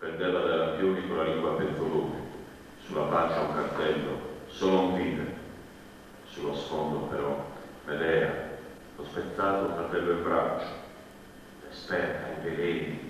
pendeva dai lampioni con la lingua a pentolone, sulla pancia un cartello, solo un vide. Sullo sfondo però Medea, lo spezzato fratello in braccio, l'esperta ai veleni.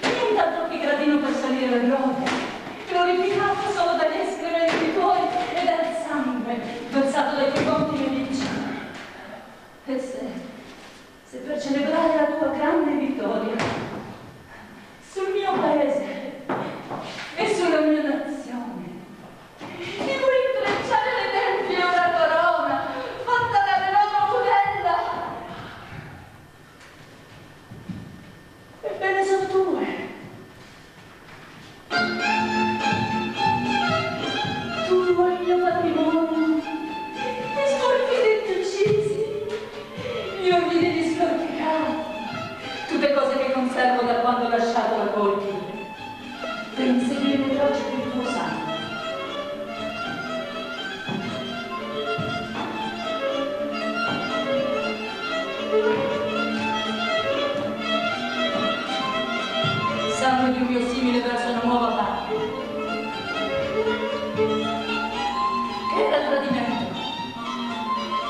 Nient'altro che gradino per salire le rode, glorificato solo dagli escrementi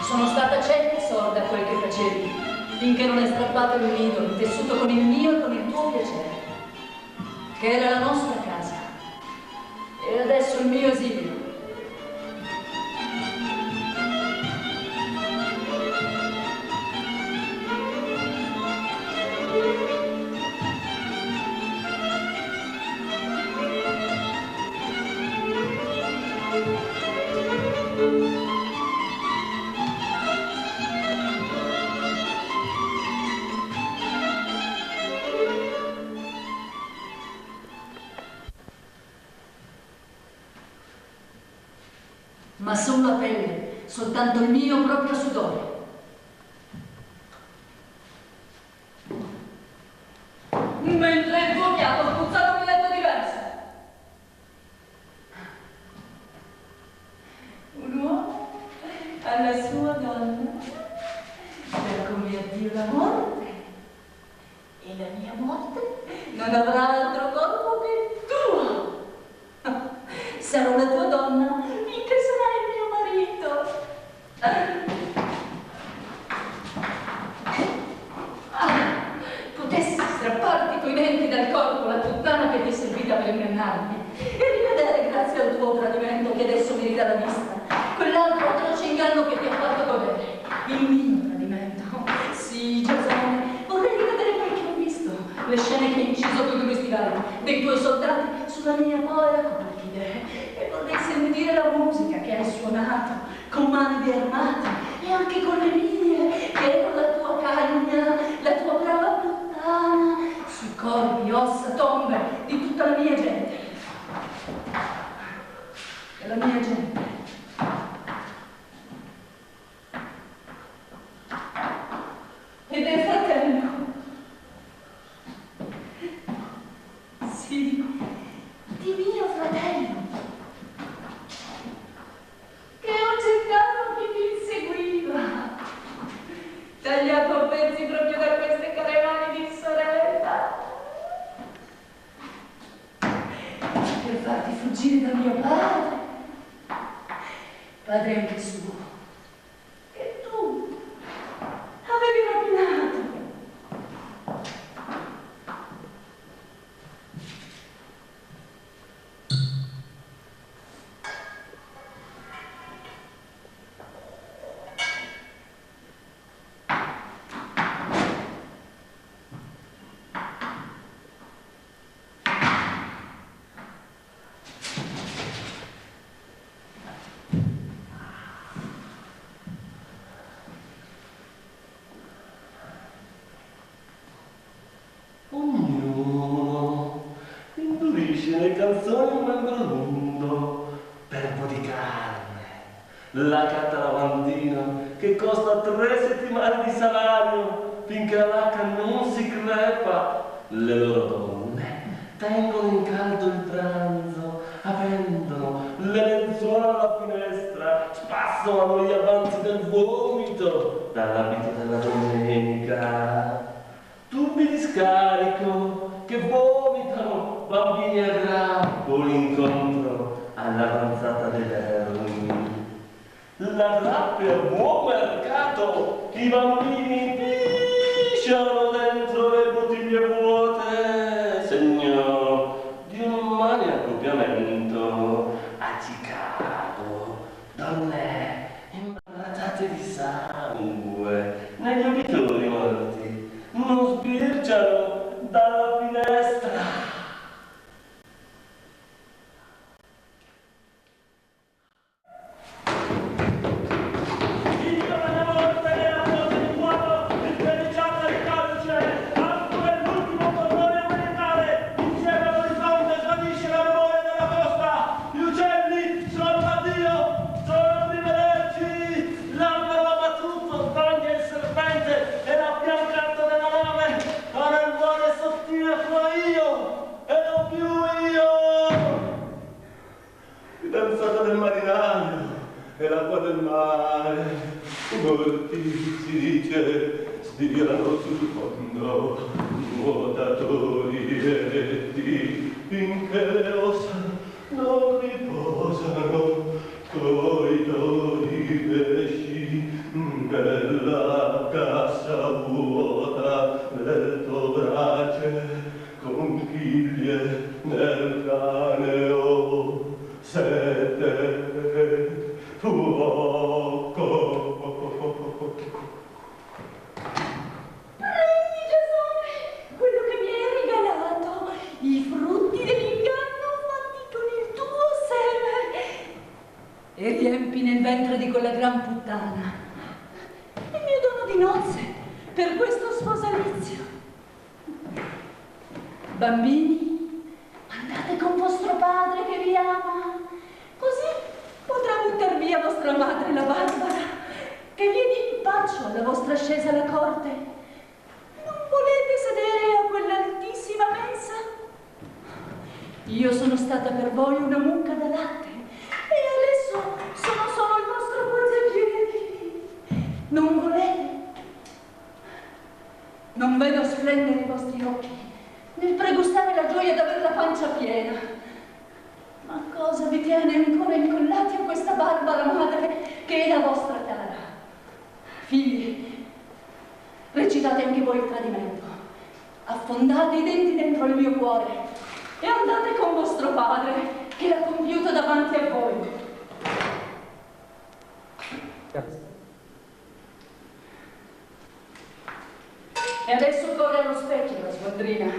Sono stata cieca e sorda a quel che facevi, finché non è strappato il nido, intessuto con il mio e con il tuo piacere, che era la nostra casa, e adesso il mio esilio. Ma sulla pelle soltanto il mio proprio sudore. Mentre il tuo fiato spuzzato un letto diverso. Un uomo alla sua donna, per come addio la morte, e la mia morte non avrà altro corpo che tuo. Sarò la tua donna finché sarai il mio marito. Potessi strapparti coi denti dal corpo la puttana che ti è servita per ingannarmi e rivedere, grazie al tuo tradimento che adesso mi ridà la vista, quell'altro atroce inganno che ti ha fatto godere. Il mio tradimento. Sì, Giasone, vorrei rivedere quel che ho visto, le scene che hai inciso con i tuoi stivali, dei tuoi soldati sulla mia povera colchide, e vorrei sentire la musica che hai suonato con mani di armati e anche con le mie, che ero la tua cagna, la tua brava puttana, sui corpi, ossa, tombe di tutta la mia gente. E la mia gente. E del fratello. Sì, di mio fratello, che ho gettato chi mi inseguiva, tagliato a pezzi proprio da queste carovane di sorella, per farti fuggire da mio padre, padre anche suo, che tu avevi rapinato. Ognuno indurisce le canzoni un membro al mondo per un po' di carne. La carta lavandina che costa 3 settimane di salario finché la lacca non si crepa. Le loro donne tengono in caldo il pranzo, appendono le lenzuola alla finestra, spassano gli avanzi del vomito dall'abito della domenica. Tubi di scarico che vomitano bambini a grappoli incontro all'avanzata dell'eroina. La rabbia a buon mercato, i bambini pisciano dentro le bottiglie vuote, segno di un maniaco a Chicago. Donne imbrattate di sangue negli uditori morti non sbirciano dalla finestra. Fidanzata del marinaio e l'acqua del mare, molti si dice stirano sul fondo, nuotatori eretti, finché le ossa non riposano, coi doni pesci vuota nel tuo brace, conchiglie nel caneo, sete, fuoco. Prendi, Giasone, quello che mi hai regalato, i frutti dell'inganno fatti con il tuo seme, e riempi nel ventre di quella gran puttana il mio dono di nozze per questo sposalizio. Bambini, andate con vostro padre che vi ama, così potrà buttar via vostra madre, la Barbara, che viene in paccio alla vostra ascesa alla corte. Non volete sedere a quell'altissima mensa? Io sono stata per voi una mucca da latte e adesso sono solo il vostro poggiapiedi. Non volete? Non vedo splendere i vostri occhi nel pregustare la gioia d'aver la pancia piena. Ma cosa vi tiene ancora incollati a questa barbara madre che è la vostra cara? Figli, recitate anche voi il tradimento. Affondate i denti dentro il mio cuore e andate con vostro padre che l'ha compiuto davanti a voi. E adesso corre allo specchio la sgualdrina,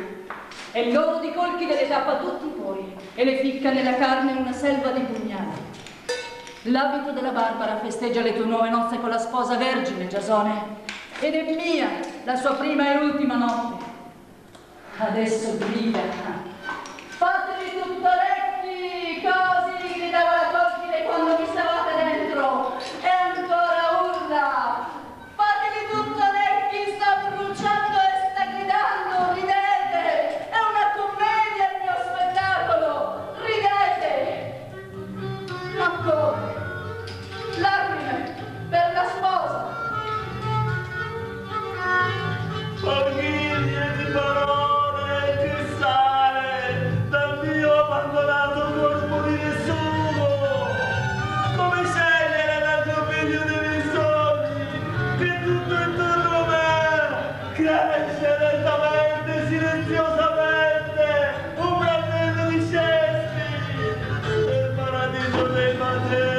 e l'oro di colchi le tappa tutti i pori, e le ficca nella carne una selva di pugnali. L'abito della Barbara festeggia le tue nuove nozze con la sposa vergine, Giasone, ed è mia la sua prima e ultima notte. Adesso grida. Fatevi tutto orecchi, così gridava la Colchide quando vi stavate dentro, e ancora urla. Fatevi tutto orecchi, sta bruciando e sta gridando, ridete, è una commedia il mio spettacolo, ridete. Ma come? Lacrime per la sposa. Famiglie di parole che sale dal mio abbandonato corpo di nessuno. Come scegliere l'altro figlio dei miei sogni che tutto intorno a me cresce lentamente, silenziosamente, un braccietto di scesti nel paradiso dei Matei.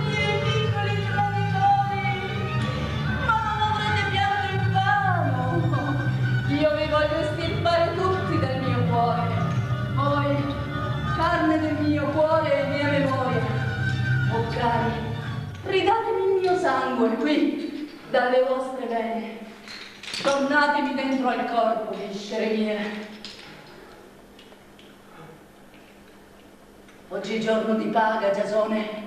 Miei piccoli traditori, ma non avrete pianto invano. Io vi voglio estirpare tutti dal mio cuore. Voi, carne del mio cuore e mia memoria. Oh cari, ridatemi il mio sangue qui, dalle vostre vene. Tornatemi dentro al corpo, viscere mie. Oggi è giorno di paga, Giasone.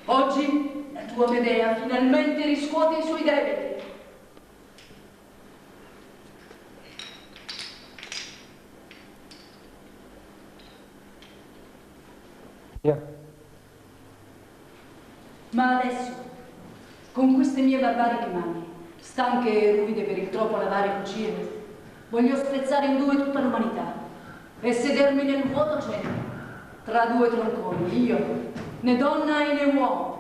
Oggi la tua Medea finalmente riscuote i suoi debiti. Ma adesso, con queste mie barbariche mani, stanche e ruvide per il troppo lavare e cucire, voglio spezzare in due tutta l'umanità e sedermi nel vuoto centro, tra due tronconi, io, né donna e né uomo,